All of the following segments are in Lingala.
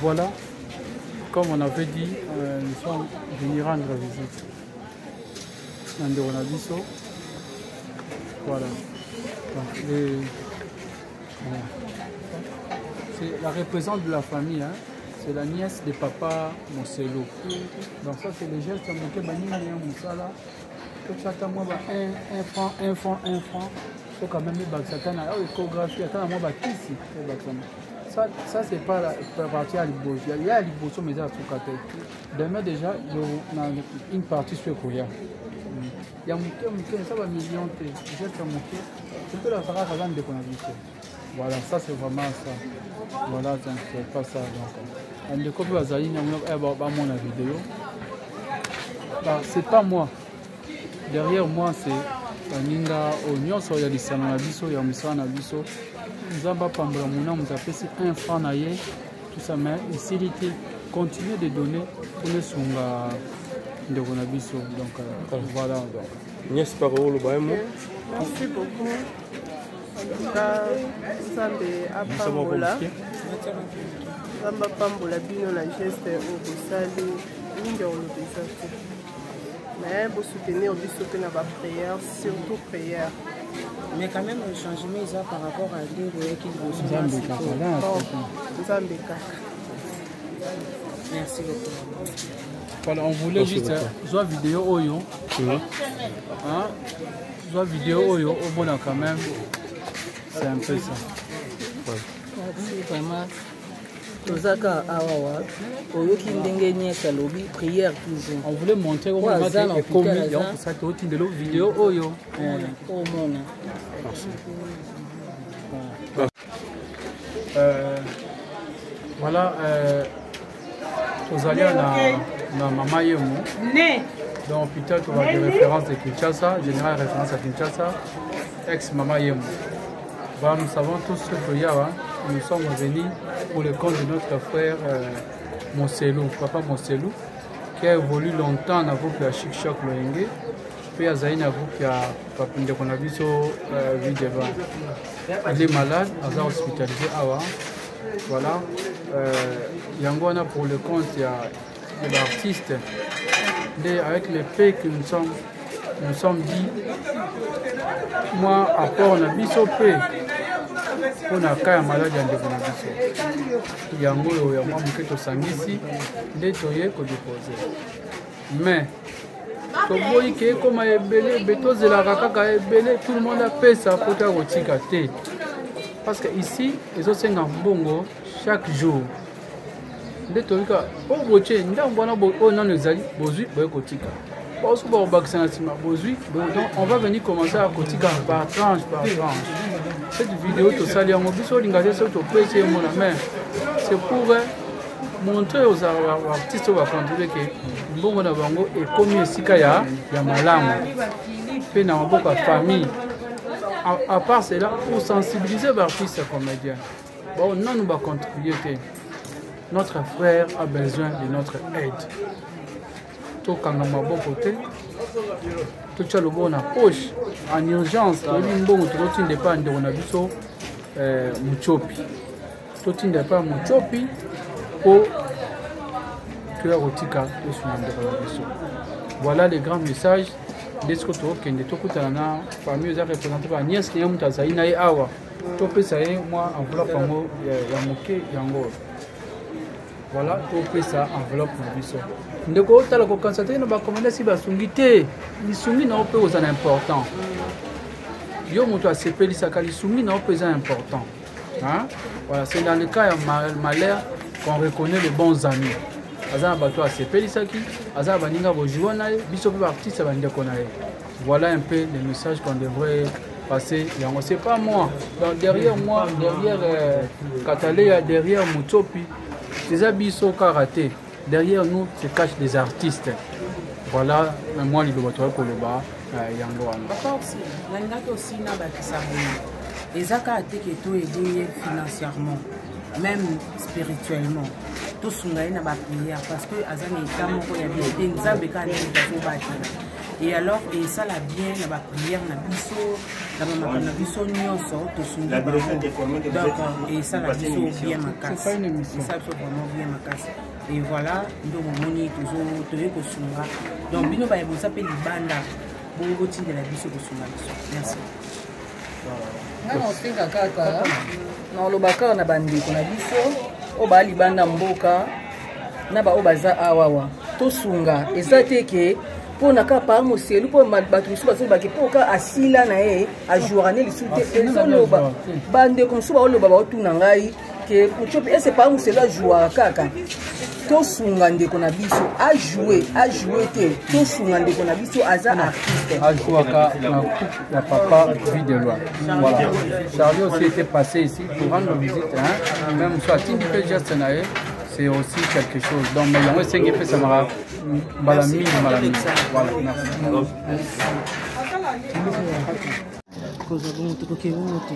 Voilà, comme on avait dit, nous sommes venus rendre visite. Voilà. Donc, c'est la représentante de la famille, hein. C'est la nièce de papa Monselo. Donc ça c'est les gestes à monter Banina et Moussala. Que tu attends moi un franc. Il faut quand même les Satan à l'échographie. Attends moi ici. Ça c'est pas la partie à l'Ibos. Il y a l'Ibos mais à tout côté. Demain déjà il y a une partie sur Koya. Il y a ça va million de gestes à monter. C'est que la Sarah a de connexion. Voilà, ça c'est vraiment ça. Voilà, donc c'est pas ça. Donc, c'est pas moi. Derrière moi, c'est Ninga Oignon, il y a des salons à Bisso, il y a des salons à Bisso. Nous avons pas un franc naïe, tout ça, mais ici, il continue de donner pour les songas de Ronabisso. Donc voilà. Merci beaucoup. Merci beaucoup. Zamba pambola bino la geste au bosali mingi olobisa te mais vous soutenir au biso pe na ba prière, surtout prière. Mais quand même le changement est par rapport à des qui vous merci beaucoup. Voilà, on voulait juste soit vidéo oyo. Hein? Soit vidéo oyo au bon quand même. C'est un peu ça. Merci vraiment. Tozaka awawa oyoki ndenge nyesa lobi prière toujours. On voulait montrer au moment et comme il y a ça tout de l'autre vidéo oyo. Merci. Voilà tozali na mama yemo. Donc peut-être on va des références de Kinshasa, général référence à Kinshasa, ex mama yemo. Voilà, nous savons tous ce qu'il y a. Nous sommes venus pour le compte de notre frère Monselou, papa Monselou, qui a évolué longtemps dans le groupe de Chic Choc Loenge, puis à Zaïna groupe qui a Papinde Konabiso Videva. Il est malade, il est hospitalisé avant. Voilà. Yangona pour le compte il y a de l'artiste. Avec les paix que nous sommes dit, moi, à part on a biso paix. On a quand même malade en développement. Il y a un mot où il y a un peu de sang ici, des toyés qu'on dépose. Mais, comme tout le monde a fait ça pour ta route. Parce que ici, ils ont 5 bongo chaque jour. Des toyés, on va venir commencer à Kotika par tranche par tranche. Cette vidéo, c'est pour montrer aux artistes qui vont contribuer que Mbongo na Bango est comme ici ya malamu. Puis dans beaucoup de familles. À part cela, pour sensibiliser les artistes et comédiens. Bon, non, nous va contribuer. Notre frère a besoin de notre aide. Tout quand on a bon côté. Tout ça le bon en poche, en urgence, tout le dépend de Ronabiso Muchopi. Tout le dépend de Muchopi pour que la rotika soit de Ronabiso. Voilà les grands messages de ce que tu as fait. Tu as famille représentée par Niès et Mutazaïna et Awa. Tu peux savoir, moi, enveloppe en mot, Yamoke, Yango. Voilà, tu peux ça enveloppe Ronabiso. Ndeko tala ko constater no ba commander si ba sungité ni sungi na opé aux important yo moto a sepeli sakali sungi na opé important hein voilà c'est dans le cas de malheur qu'on reconnaît les bons amis azana bato a sepeli saki azana baninga bo jouer na biso pe artiste ba ndeko na voilà un peu les messages qu'on devrait passer yango c'est pas moi donc derrière moi derrière Katalé derrière Mutopi c'est abiso karaté. Derrière nous se cachent des artistes. Voilà, moi, je vais pour le bas. Encore aussi, il y a aussi des accords qui sont aidés financièrement, même spirituellement. Tous sont dans la prière parce que Azan est tellement il y a des gens qui ont et alors et ça la bien la prière na biso na biso nyonso to sunga donc et ça la biso bien makasi ça fait vraiment bien makasi et voilà donc moni toujours to ko sunga donc bino ba yebo s'appelle libanda bongo tinde la biso ko sunga merci ngana osenga kaka na lobaka na bandeko na biso o ba libanda mboka na ba o baza awawa to sunga ezate ke pona ka pa moselu po bato biso bazo baki po ka asila na ye a journée lisute ezoloba bandeko msuba oloba ba otuna ngai ke kuchope ese pa moselu a jouer kaka to sunga ndeko na biso a jouer te to sunga ndeko na biso aza artiste a jouer ka na coupe ya papa vie de loi voilà Charlie aussi était passé ici pour rendre visite hein même soit tindi pe geste na ye c'est aussi quelque chose donc mais on essaie de faire ça mara balami voilà merci koza bon to ke bon te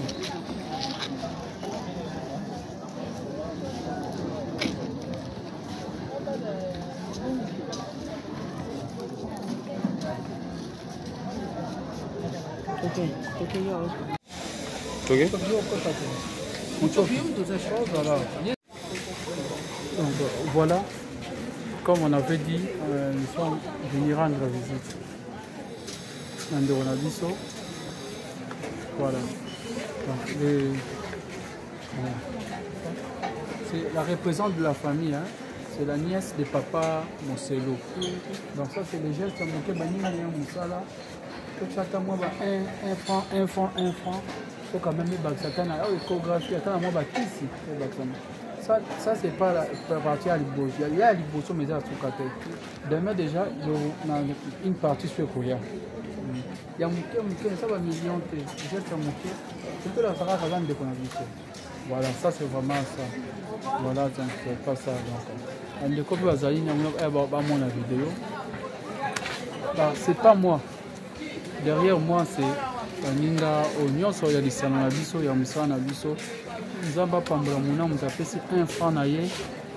Donc voilà, comme on avait dit, nous sommes venus rendre visite. Voilà. Donc, voilà. C'est la représentante de la famille, hein. C'est la nièce de papa Moselo. Donc ça c'est les gestes à Moussala. Tu attends moi un franc. Il faut quand même les Satan à l'échographie. Attends moi ici. Ça c'est pas la partie à l'Iboso. Il y a l'Iboso mais à Soukate. Demain déjà, il y a une partie sur Koya. Il y a ça va million de gestes à Mouké. C'est que la Sarah va de connexion. Voilà, ça c'est vraiment ça. Voilà, donc c'est pas ça. Donc, on découvre Azali, on va voir mon vidéo. C'est pas moi. Derrière moi, c'est Ninga Oignon, il y a des salons à Bisso, il y a Moussa à Bisso. Nous avons pas nous appelé un franc naïe,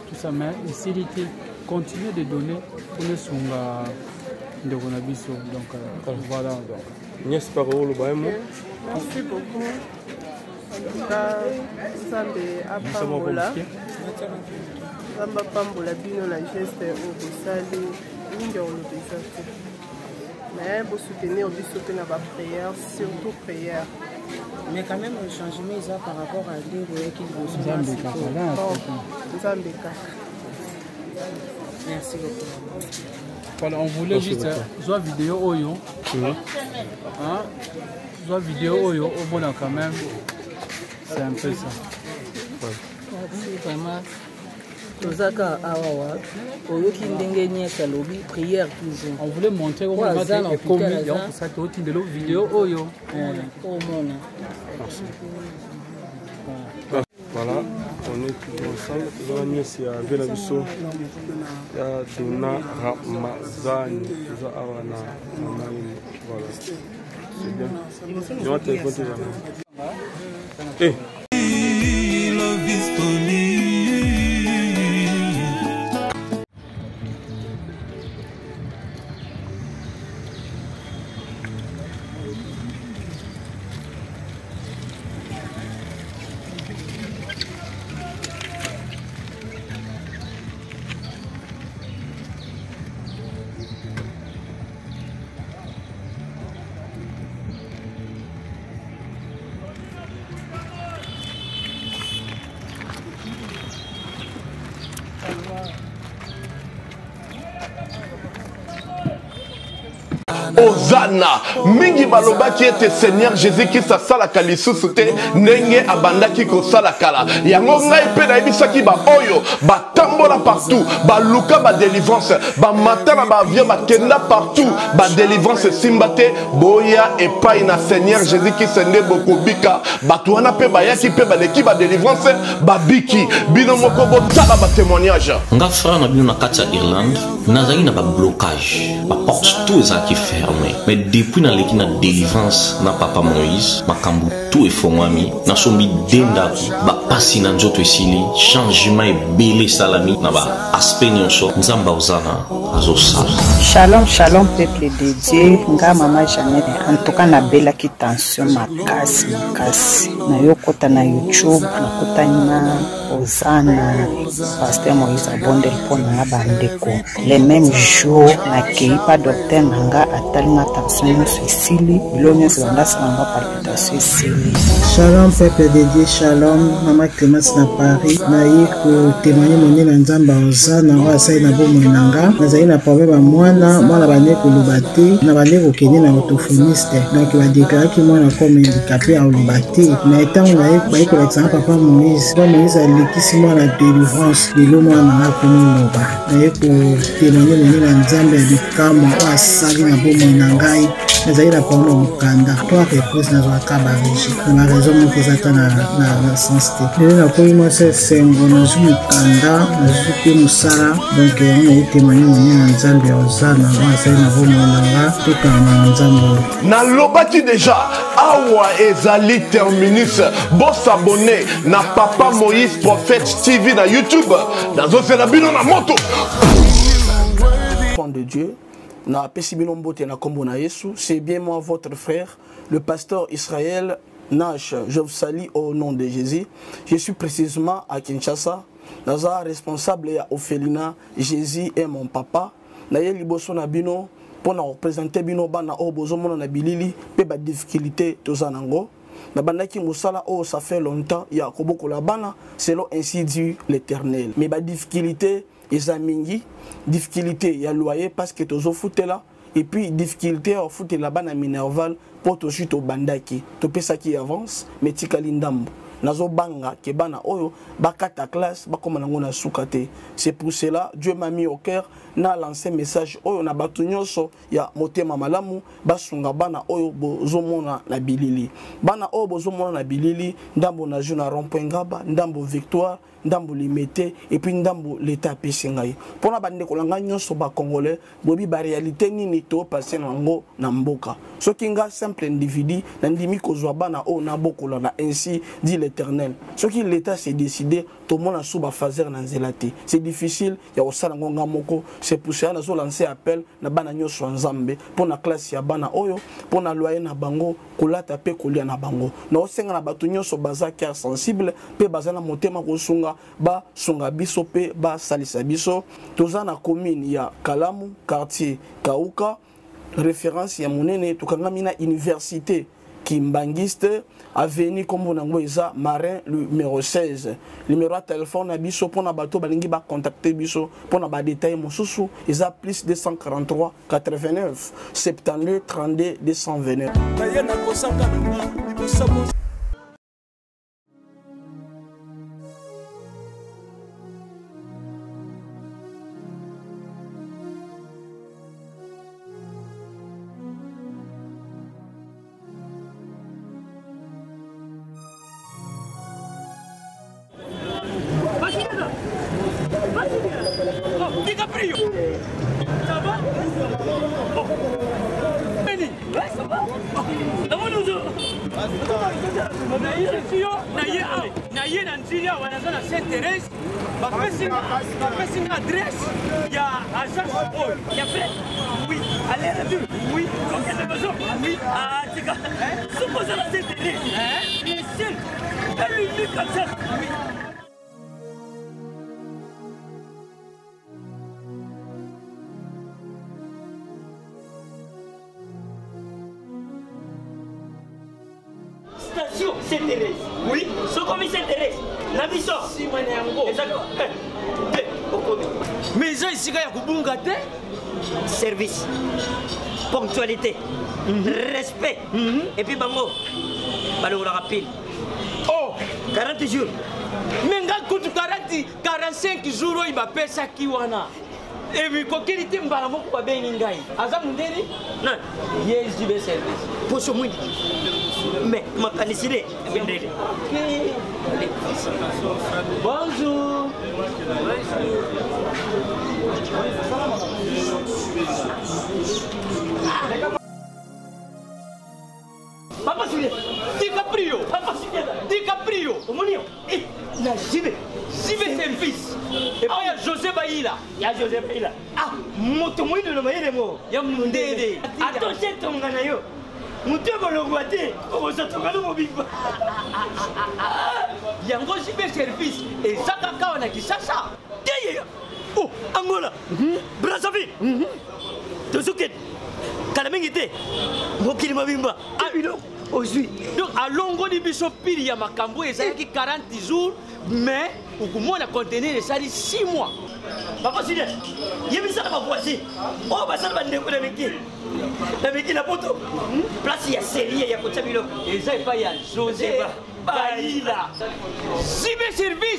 tout ça, mais ici, il continue de donner pour les songas de Ronabisso. Donc voilà. Nièce parole, merci beaucoup. Nzambe apambola Nzambe apambola bino na geste oyo bosali mingi olobisa te mais bosoutenir biso mpe na baprière surtout prière mais quand même le changement eza par rapport à ndenge oyaki Nzambe kaka merci beaucoup. Voilà, on voulait juste soit vidéo oyo soit vidéo oyo au bon quand même. C'est un peu ça. Merci vraiment. Tozaka awawa oyoki ndenge nyesa lobi prière toujours. On voulait montrer au moment et comme il y a pour ça que tu de l'autre vidéo oyo. Merci. Voilà, on est toujours ensemble. Nous avons mis ici à Velabiso. Il y a Dona Ramazani. Voilà. C'est bien. Je vais te téléphone. Hey. Ozana mingi balobaki ete Seigneur Jésus-Christ asalaka lisusu te ndenge abandaki kosala kala yango ngai mpe nayebisaki ba oyo batambola partout baluka ba délivrance bamata na baavion bakenda partout ba délivrance esimba te boya epai na Seigneur Jésus-Christ nde bokobika bato wana mpe bayaki mpe baleki ba délivrance babiki bino moko botala ba témoignage nga frère na bino na kati ya Irlande nazali na ba blocage ba porte tout ezalaki fermé mais depuis na leki na délivrance na papa Moïse makambo tout efongwami nasombi dendaku bapasi na nzoto esili changement ebele esalami na baaspect nyonso nzambe azana azosala. Shalom, shalom peuple de Dieu, nga mama Jeannette. En tout cas nabelaki tension makasi na yokota na YouTube nakota na Ozana Pasteur Moïse Abondel pona bandeko les mêmes jours na keipa docteur nanga atalinga tension suicide bilonyo sanga sanga palpitation esili. Shalom peuple de Dieu, shalom mama Clémence na Paris na yiko témoigner moni na nzamba Ozana wa sai na bomo nanga nazali na problème mwana bande kolobate na bande kokende na orthophoniste donc ba déclaraki mwana comme handicapé à olobate na etango na ye ko l'exemple papa Moïse alikisi mwana délivrance lelo mwana na komiloba na ye ko témoigner moni na nzambe ya bikamo asali na bomo na ngai nazali na problème mokanda toi repose na zwa kabareji na raison mokeza na sens te lelo na komi moi c'est sengo na zwa mokanda na zwa pe musala donc on a témoigné moni na nzambe ya Ozana nalobaki déjà awa ezali terminus boss abonné na papa Moïse Prophète TV na YouTube nazosela bino na moto de Dieu na pesi bino mbote na kombo na Yesu. C'est bien moi votre frère le pasteur Israël Nash. Je vous salue au nom de Jésus. Je suis précisément à Kinshasa. Naza responsable ya Ophelina. Jésus est mon papa. Naye liboso na bino pour na représenter bino bana o bozomona na bilili pe ba difficulté tozanango na bandaki musala o ça fait longtemps ya koboko la bana selon ainsi dit l'Éternel mais ba difficulté ezamingi difficulté ya loyer parce que tozo futela et puis difficulté au futela bana minerval pour to chito bandaki to pesa qui avance mais tikali ndambo nazo banga ke bana oyo bakata classe bakoma nango na sukate. C'est pour cela Dieu m'a mis au cœur na lancer message oyo na batu nyonso ya motema malamu basunga bana oyo bozomona na bilili bana oyo bozomona na bilili ndambo na juna rond-point Ngaba ndambo Victoire ndambo limité et puis ndambo l'état pesingai pona bande kolanga nyonso ba congolais bobi ba réalité nini to passer nango na mboka soki nga simple individu na ndimi kozwa bana o na bokola na ainsi dit l'Éternel soki l'état s'est décidé to mona suba fazer na nzelati c'est difficile ya osala ngonga moko. C'est pour ça nazo lancer appel na bana nyonso nzambe pona classe ya bana oyo pona loyer na bango kolata pe kolia na bango na osenga na batu nyonso baza cœur sensible pe baza na motema kosunga ba sunga biso pe ba salisa biso toza na commune ya Kalamu quartier Kauka référence ya monene tukangami na université Kimbangiste avenue comme nango eza Marin numéro 16 numéro de téléphone na biso pona bato balingi ba contacter biso pona ba détail mosusu eza plus 243 89 72 32 229. Station Saint-Thérèse. Oui, ce commis Saint-Thérèse. Nabiso. Si moi n'ai exactement. Mais ça ici il y a kubunga te. Service. Ponctualité. Respect. Et puis bango. Balo la rapide. Oh, 40 jours. Mais ngal kutu 45 jours il va payer ça qui wana. Et puis kokilité mbala moko ba bengi ngai. Aza mundeni? Non. Yes, du service. Pour ce monde. Mais ma canicile bonjour. Papa Julien, DiCaprio. omonio na jibe service epai ya José Baïla ah moto moyindo na mayele mo ya mundede atoshe tonga na yo moto bolongwa te obozotonga no mobimba yango jibe service ezaka kawa na Kinshasa teyeya oh Angola Brazzaville tosuket kala mingi te mokili mobimba abino ozwi donc alongoli biso pili ya makambo ezalaki 40 jours mais okomona contenir esali 6 mois papa sile yebisa na bavoisi oyo basala bandeko na miki na poto place ya serie ya kotya biloko eza epai ya José Baïla jibe service